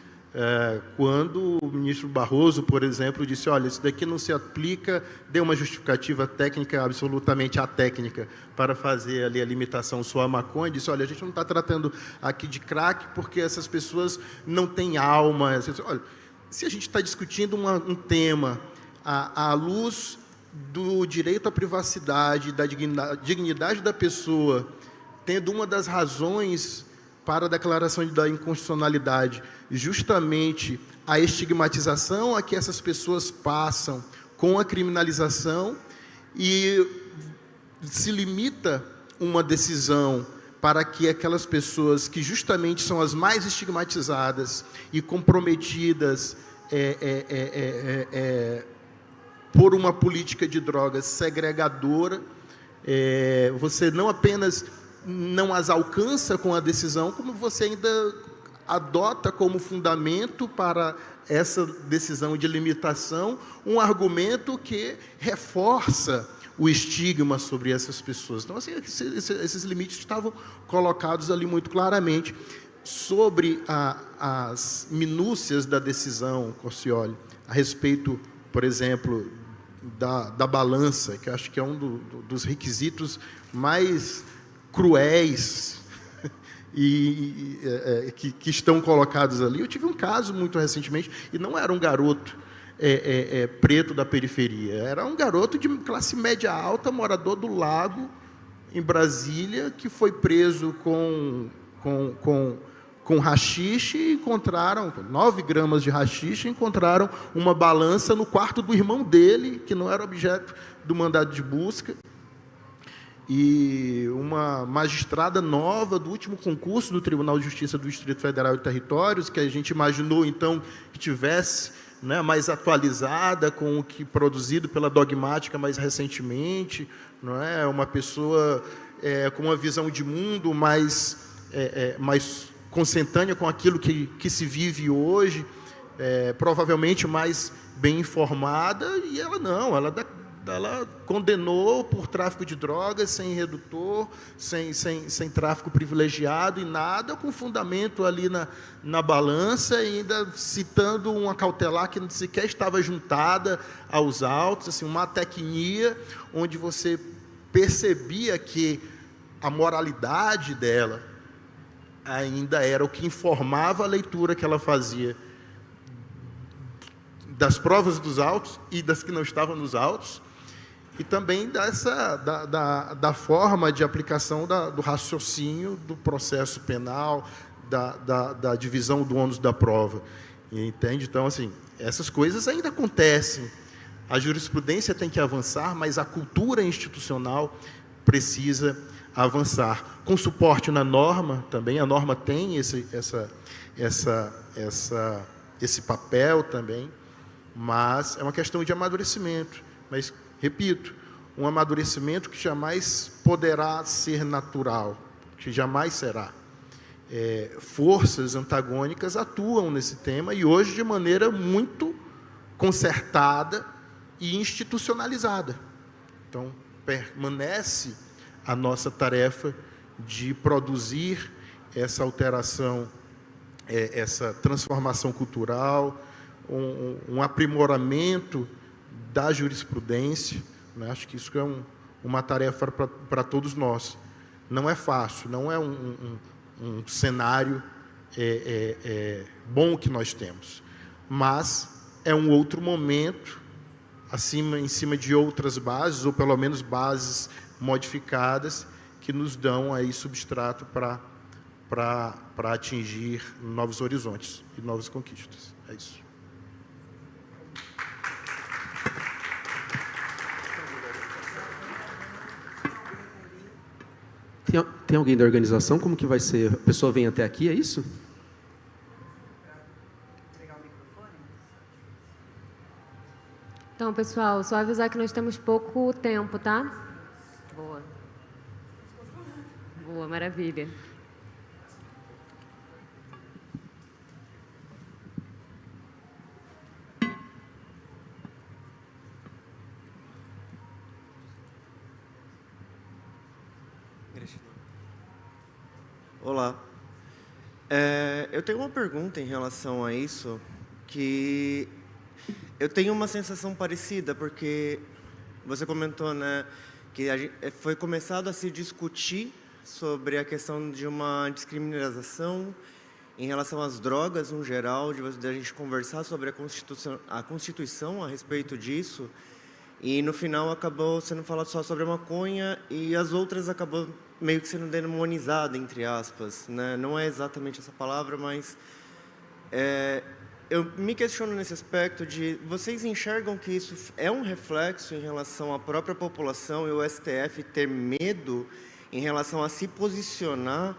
quando o ministro Barroso, por exemplo, disse: olha, isso daqui não se aplica, deu uma justificativa técnica, absolutamente atécnica, para fazer ali a limitação só à maconha, disse: olha, a gente não está tratando aqui de crack porque essas pessoas não têm alma. Olha, se a gente está discutindo um tema à luz do direito à privacidade, da dignidade da pessoa, tendo uma das razões para a declaração da inconstitucionalidade justamente a estigmatização a que essas pessoas passam com a criminalização, e se limita uma decisão para que aquelas pessoas que justamente são as mais estigmatizadas e comprometidas por uma política de drogas segregadora, você não apenas não as alcança com a decisão, como você ainda adota como fundamento para essa decisão de limitação um argumento que reforça o estigma sobre essas pessoas. Então, assim, esses limites estavam colocados ali muito claramente. Sobre as minúcias da decisão, Cossioli, a respeito, por exemplo, da balança, que eu acho que é um dos requisitos mais cruéis que estão colocados ali. Eu tive um caso muito recentemente, e não era um garoto preto da periferia, era um garoto de classe média alta, morador do Lago, em Brasília, que foi preso com haxixe, e encontraram 9 gramas de haxixe, encontraram uma balança no quarto do irmão dele, que não era objeto do mandado de busca. E uma magistrada nova do último concurso do Tribunal de Justiça do Distrito Federal e Territórios, que a gente imaginou, então, que tivesse, né, mais atualizada com o que produzido pela Dogmática mais recentemente, não é? Uma pessoa com uma visão de mundo mais consentânea com aquilo que se vive hoje, provavelmente mais bem informada, e ela não, ela condenou por tráfico de drogas, sem redutor, sem tráfico privilegiado e nada, com fundamento ali na balança, e ainda citando uma cautelar que sequer estava juntada aos autos, assim, uma tecnia onde você percebia que a moralidade dela ainda era o que informava a leitura que ela fazia das provas dos autos e das que não estavam nos autos, e também da forma de aplicação do raciocínio do processo penal, da divisão do ônus da prova. Entende? Então, assim, essas coisas ainda acontecem. A jurisprudência tem que avançar, mas a cultura institucional precisa avançar. Com suporte na norma também, a norma tem esse papel também, mas é uma questão de amadurecimento. Mas, repito, um amadurecimento que jamais poderá ser natural, que jamais será. Forças antagônicas atuam nesse tema, e hoje de maneira muito concertada e institucionalizada. Então, permanece a nossa tarefa de produzir essa alteração, essa transformação cultural, um aprimoramento da jurisprudência, né? Acho que isso é uma tarefa para todos nós. Não é fácil, não é um cenário bom que nós temos, mas é um outro momento em cima de outras bases, ou pelo menos bases modificadas, que nos dão aí substrato para atingir novos horizontes e novas conquistas. É isso. Tem alguém da organização? Como que vai ser? A pessoa vem até aqui, é isso? Então, pessoal, só avisar que nós temos pouco tempo, tá? Boa. Boa, maravilha. Olá. Eu tenho uma pergunta em relação a isso, que eu tenho uma sensação parecida, porque você comentou, né, que foi começado a se discutir sobre a questão de uma descriminalização em relação às drogas, no geral, de a gente conversar sobre a Constituição a respeito disso, e no final acabou sendo falado só sobre a maconha e as outras acabou meio que sendo demonizada, entre aspas, né? Não é exatamente essa palavra, mas eu me questiono nesse aspecto de, vocês enxergam que isso é um reflexo em relação à própria população e o STF ter medo em relação a se posicionar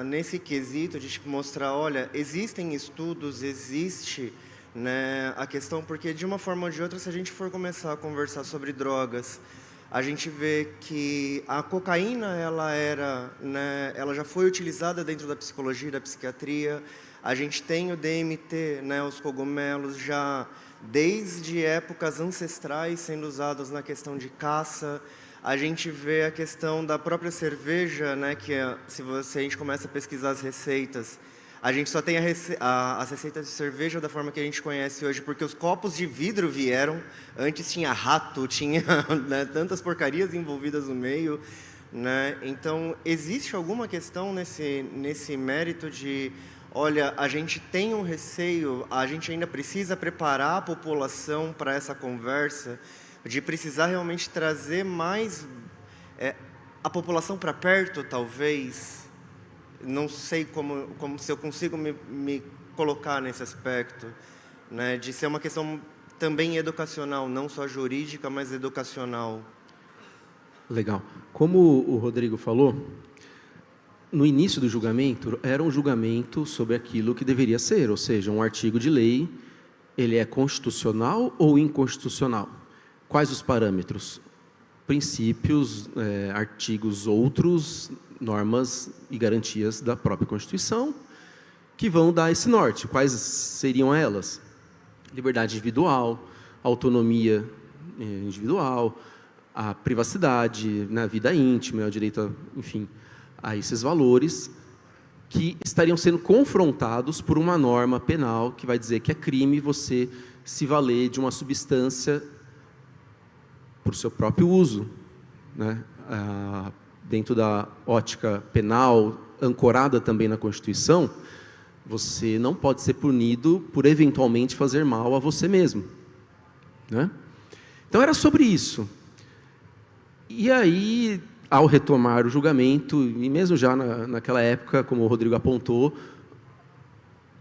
nesse quesito de tipo, mostrar, olha, existem estudos, existe, né, a questão, porque de uma forma ou de outra, se a gente for começar a conversar sobre drogas, a gente vê que a cocaína ela já foi utilizada dentro da psicologia e da psiquiatria. A gente tem o DMT, né, os cogumelos, já desde épocas ancestrais sendo usados na questão de caça. A gente vê a questão da própria cerveja, né, que se a gente começa a pesquisar as receitas, a gente só tem as receitas de cerveja da forma que a gente conhece hoje, porque os copos de vidro vieram. Antes tinha rato, tinha né, tantas porcarias envolvidas no meio, né? Então, existe alguma questão nesse mérito de, olha, a gente tem um receio, a gente ainda precisa preparar a população para essa conversa, de precisar realmente trazer mais a população para perto, talvez. Não sei como se eu consigo me colocar nesse aspecto, né, de ser uma questão também educacional, não só jurídica, mas educacional. Legal. Como o Rodrigo falou, no início do julgamento, era um julgamento sobre aquilo que deveria ser, ou seja, um artigo de lei, ele é constitucional ou inconstitucional? Quais os parâmetros? Princípios, artigos outros, normas e garantias da própria Constituição, que vão dar esse norte. Quais seriam elas? Liberdade individual, autonomia individual, a privacidade, na vida íntima, o direito, enfim, a esses valores que estariam sendo confrontados por uma norma penal que vai dizer que é crime você se valer de uma substância por seu próprio uso, né? Dentro da ótica penal, ancorada também na Constituição, você não pode ser punido por eventualmente fazer mal a você mesmo, né? Então era sobre isso. E aí, ao retomar o julgamento, e mesmo já naquela época, como o Rodrigo apontou,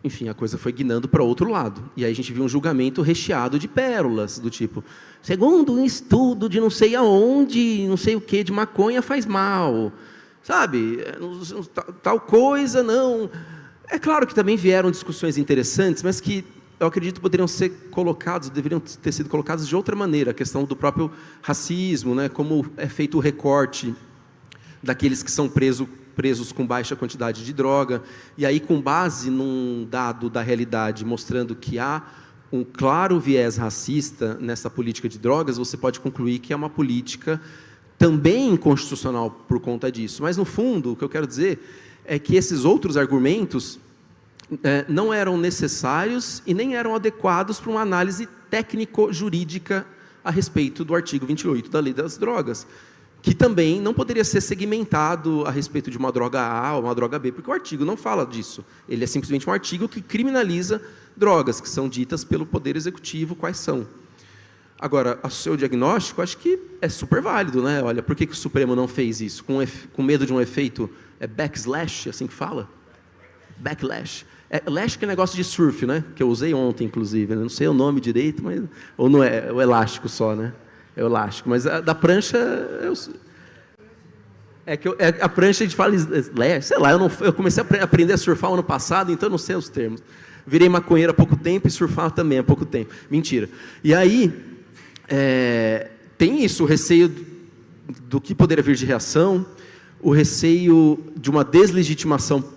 enfim, a coisa foi guinando para outro lado. E aí a gente viu um julgamento recheado de pérolas, do tipo, segundo um estudo de não sei aonde, não sei o que, de maconha faz mal, sabe? Tal coisa, não. É claro que também vieram discussões interessantes, mas que eu acredito poderiam ser colocados, deveriam ter sido colocados de outra maneira. A questão do próprio racismo, né? Como é feito o recorte daqueles que são presos com baixa quantidade de droga, e aí com base num dado da realidade mostrando que há um claro viés racista nessa política de drogas, você pode concluir que é uma política também inconstitucional por conta disso. Mas, no fundo, o que eu quero dizer é que esses outros argumentos não eram necessários e nem eram adequados para uma análise técnico-jurídica a respeito do artigo 28 da Lei das Drogas, que também não poderia ser segmentado a respeito de uma droga A ou uma droga B, porque o artigo não fala disso. Ele é simplesmente um artigo que criminaliza drogas, que são ditas pelo Poder Executivo quais são. Agora, o seu diagnóstico, acho que é super válido, né? Olha, por que o Supremo não fez isso? Com medo de um efeito backslash, assim que fala? Backlash. Lash que é negócio de surf, né? Que eu usei ontem, inclusive. Né? Não sei o nome direito, mas... Ou não é o elástico só, né? É o elástico. Mas da prancha... a prancha a gente fala... Sei lá, eu comecei a aprender a surfar ano passado, então eu não sei os termos. Virei maconheiro há pouco tempo e surfar também há pouco tempo. Mentira. E aí, tem isso, o receio do que poderia vir de reação, o receio de uma deslegitimação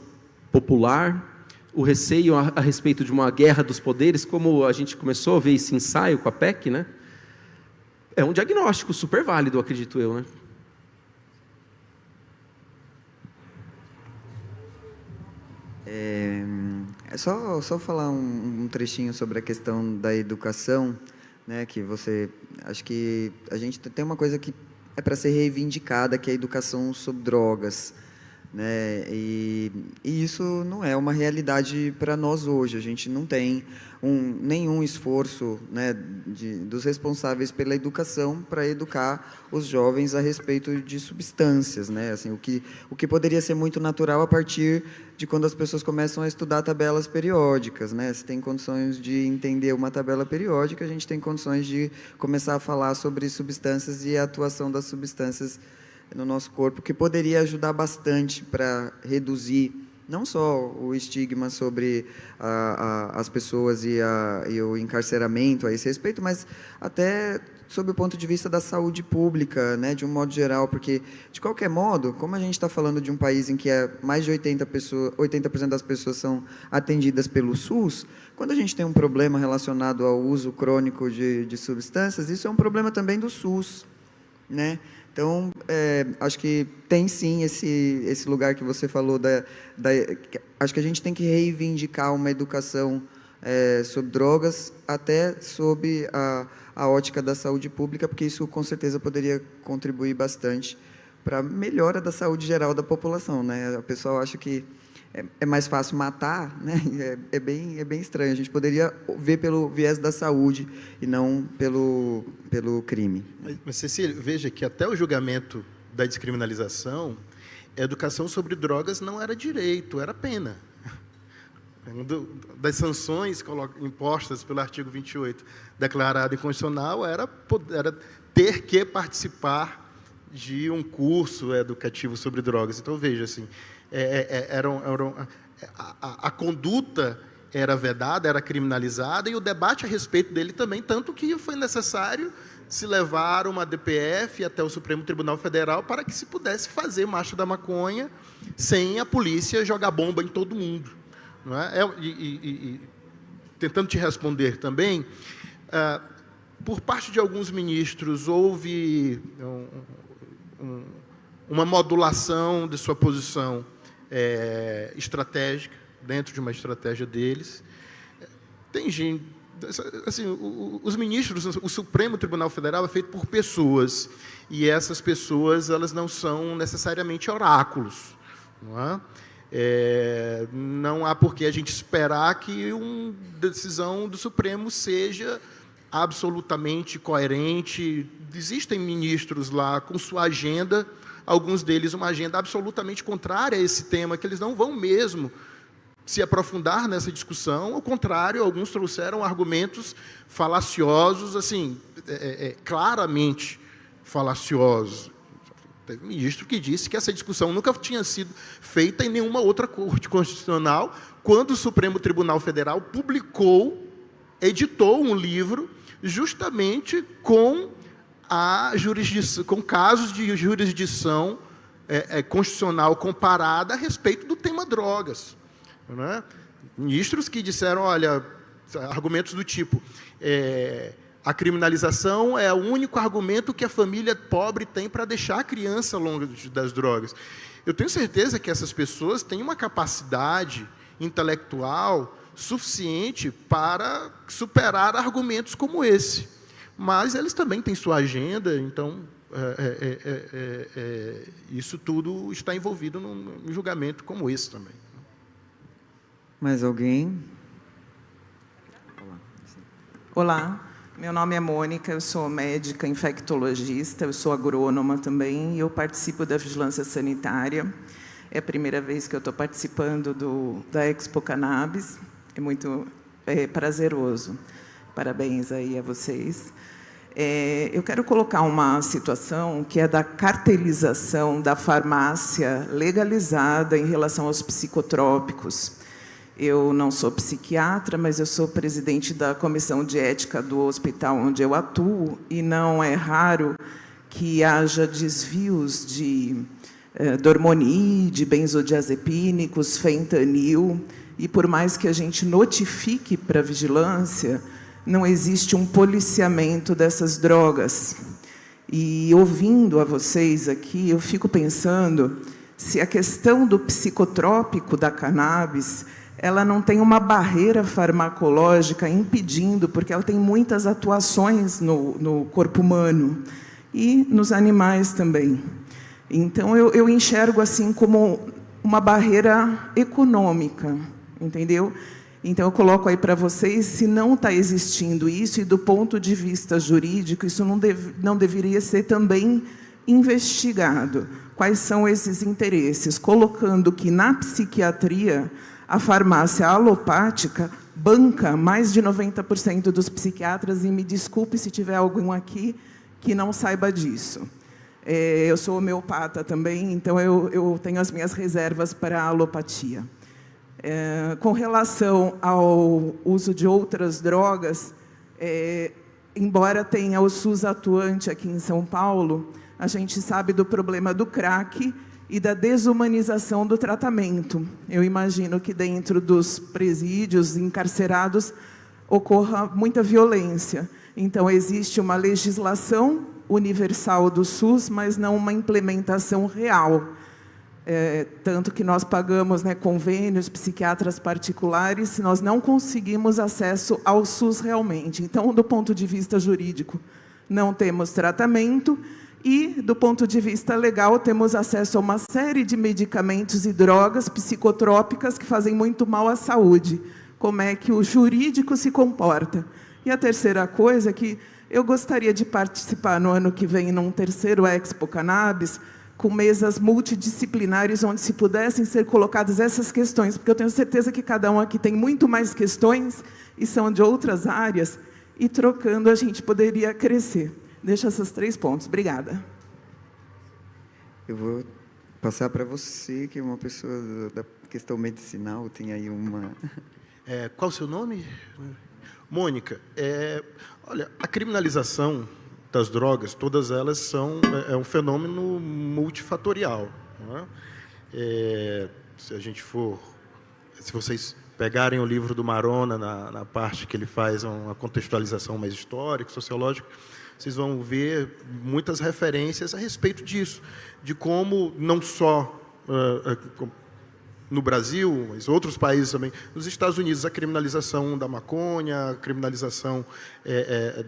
popular, o receio a respeito de uma guerra dos poderes, como a gente começou a ver esse ensaio com a PEC, né? É um diagnóstico super válido, acredito eu, né? Só falar um trechinho sobre a questão da educação, né? Que acho que a gente tem uma coisa que é para ser reivindicada, que é a educação sobre drogas. Né? E isso não é uma realidade para nós hoje. A gente não tem nenhum esforço, né, dos responsáveis pela educação para educar os jovens a respeito de substâncias, né? Assim, o que poderia ser muito natural a partir de quando as pessoas começam a estudar tabelas periódicas, né? Se tem condições de entender uma tabela periódica, a gente tem condições de começar a falar sobre substâncias e a atuação das substâncias no nosso corpo, que poderia ajudar bastante para reduzir não só o estigma sobre as pessoas e o encarceramento a esse respeito, mas até sob o ponto de vista da saúde pública, né, de um modo geral, porque, de qualquer modo, como a gente está falando de um país em que mais de 80% das pessoas são atendidas pelo SUS, quando a gente tem um problema relacionado ao uso crônico de substâncias, isso é um problema também do SUS, né? Então, acho que tem sim esse lugar que você falou, acho que a gente tem que reivindicar uma educação sobre drogas, até sob a ótica da saúde pública, porque isso com certeza poderia contribuir bastante para a melhora da saúde geral da população, né? O pessoal acha que é mais fácil matar, né? É bem estranho. A gente poderia ver pelo viés da saúde e não pelo crime. Mas, Cecília, veja que até o julgamento da descriminalização, a educação sobre drogas não era direito, era pena. Das sanções impostas pelo artigo 28, declarado inconstitucional, era ter que participar de um curso educativo sobre drogas. Então, veja, assim, a conduta era vedada, era criminalizada, e o debate a respeito dele também, tanto que foi necessário se levar uma DPF até o Supremo Tribunal Federal para que se pudesse fazer marcha da maconha sem a polícia jogar bomba em todo mundo. Não é? Tentando te responder também, por parte de alguns ministros, houve uma modulação de sua posição estratégica, dentro de uma estratégia deles. Tem gente, assim, os ministros, o Supremo Tribunal Federal é feito por pessoas, e essas pessoas, elas não são necessariamente oráculos, não é? Não há por que a gente esperar que uma decisão do Supremo seja absolutamente coerente. Existem ministros lá com sua agenda, alguns deles uma agenda absolutamente contrária a esse tema, que eles não vão mesmo se aprofundar nessa discussão. Ao contrário, alguns trouxeram argumentos falaciosos, assim, claramente falaciosos. Teve um ministro que disse que essa discussão nunca tinha sido feita em nenhuma outra corte constitucional, quando o Supremo Tribunal Federal editou um livro justamente com com casos de jurisdição constitucional comparada a respeito do tema drogas. Não é? Ministros que disseram, olha, argumentos do tipo, a criminalização é o único argumento que a família pobre tem para deixar a criança longe das drogas. Eu tenho certeza que essas pessoas têm uma capacidade intelectual suficiente para superar argumentos como esse. Mas eles também têm sua agenda, então isso tudo está envolvido num julgamento como esse também. Mais alguém? Olá. Meu nome é Mônica, eu sou médica infectologista, eu sou agrônoma também e eu participo da vigilância sanitária. É a primeira vez que eu estou participando da Expo Cannabis, é muito prazeroso. Parabéns aí a vocês. Eu quero colocar uma situação que é da cartelização da farmácia legalizada em relação aos psicotrópicos. Eu não sou psiquiatra, mas eu sou presidente da comissão de ética do hospital onde eu atuo, e não é raro que haja desvios de dormoni, de benzodiazepínicos, fentanil, e por mais que a gente notifique para a vigilância, não existe um policiamento dessas drogas. E ouvindo a vocês aqui, eu fico pensando se a questão do psicotrópico da cannabis ela não tem uma barreira farmacológica impedindo, porque ela tem muitas atuações no corpo humano e nos animais também. Então, eu enxergo assim como uma barreira econômica, entendeu? Então, eu coloco aí para vocês, se não está existindo isso, e do ponto de vista jurídico, isso não deveria ser também investigado. Quais são esses interesses? Colocando que, na psiquiatria, a farmácia alopática banca mais de 90% dos psiquiatras, e me desculpe se tiver algum aqui que não saiba disso. Eu sou homeopata também, então eu tenho as minhas reservas para a alopatia. Com relação ao uso de outras drogas, embora tenha o SUS atuante aqui em São Paulo, a gente sabe do problema do crack e da desumanização do tratamento. Eu imagino que dentro dos presídios encarcerados ocorra muita violência. Então, existe uma legislação universal do SUS, mas não uma implementação real. Tanto que nós pagamos, né, convênios, psiquiatras particulares, nós não conseguimos acesso ao SUS realmente. Então, do ponto de vista jurídico, não temos tratamento, e, do ponto de vista legal, temos acesso a uma série de medicamentos e drogas psicotrópicas que fazem muito mal à saúde. Como é que o jurídico se comporta? E a terceira coisa é que eu gostaria de participar no ano que vem num terceiro Expo Cannabis, com mesas multidisciplinares, onde se pudessem ser colocadas essas questões, porque eu tenho certeza que cada um aqui tem muito mais questões e são de outras áreas, e trocando a gente poderia crescer. Deixo esses 3 pontos. Obrigada. Eu vou passar para você, que é uma pessoa da questão medicinal, tem aí uma... Qual o seu nome? Mônica, olha, a criminalização das drogas, todas elas são um fenômeno multifatorial. Não é? Se vocês pegarem o livro do Marona, na parte que ele faz uma contextualização mais histórica, sociológica, vocês vão ver muitas referências a respeito disso, de como não só no Brasil, mas outros países também, nos Estados Unidos, a criminalização da maconha, a criminalização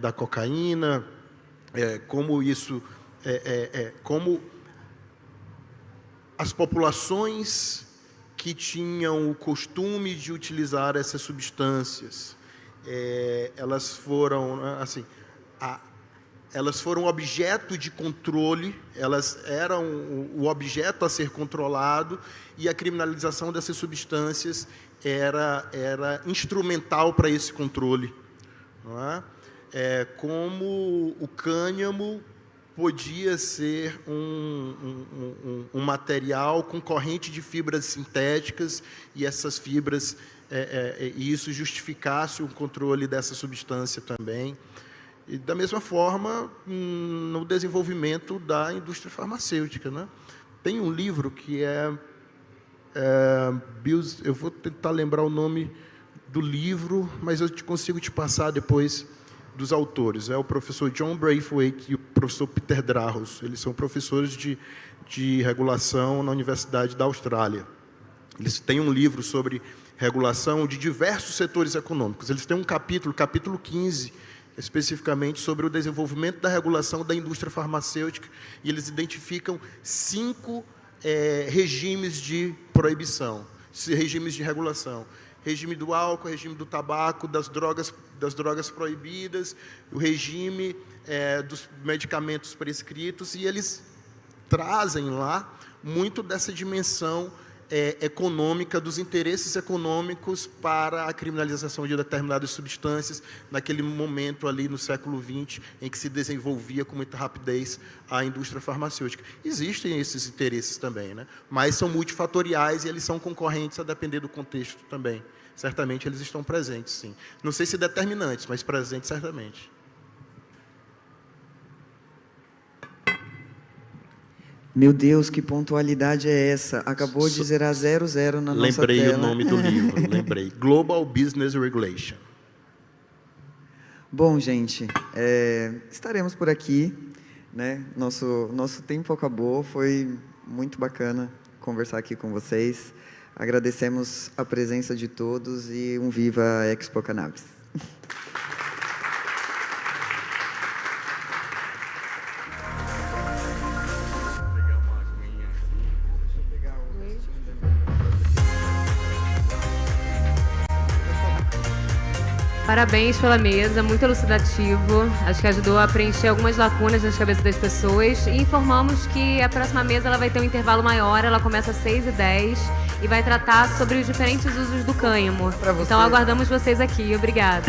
da cocaína, como isso, como as populações que tinham o costume de utilizar essas substâncias, elas foram, assim, elas foram objeto de controle, elas eram o objeto a ser controlado, e a criminalização dessas substâncias era instrumental para esse controle. Não é? Como o cânhamo podia ser um material com corrente de fibras sintéticas, e essas fibras, e isso justificasse o controle dessa substância também. E, da mesma forma, no desenvolvimento da indústria farmacêutica. Né? Tem um livro que eu vou tentar lembrar o nome do livro, mas eu consigo te passar depois dos autores. É o professor John Braithwaite e o professor Peter Drahos. Eles são professores de regulação na Universidade da Austrália. Eles têm um livro sobre regulação de diversos setores econômicos. Eles têm um capítulo 15, especificamente sobre o desenvolvimento da regulação da indústria farmacêutica, e eles identificam 5 regimes de proibição, regimes de regulação, regime do álcool, regime do tabaco, das drogas proibidas, o regime dos medicamentos prescritos, e eles trazem lá muito dessa dimensão econômica, dos interesses econômicos para a criminalização de determinadas substâncias, naquele momento ali no século XX, em que se desenvolvia com muita rapidez a indústria farmacêutica. Existem esses interesses também, né? Mas são multifatoriais e eles são concorrentes a depender do contexto também. Certamente eles estão presentes, sim. Não sei se determinantes, mas presentes certamente. Meu Deus, que pontualidade é essa? Acabou de zerar 00 na nossa tela. Lembrei o nome do livro, lembrei. Global Business Regulation. Bom, gente, estaremos por aqui, né? Nosso tempo acabou, foi muito bacana conversar aqui com vocês. Agradecemos a presença de todos e um viva Expo Cannabis. Parabéns pela mesa, muito elucidativo. Acho que ajudou a preencher algumas lacunas nas cabeças das pessoas. E informamos que a próxima mesa ela vai ter um intervalo maior, ela começa às 6h10 e vai tratar sobre os diferentes usos do cânhamo. Então aguardamos vocês aqui. Obrigada.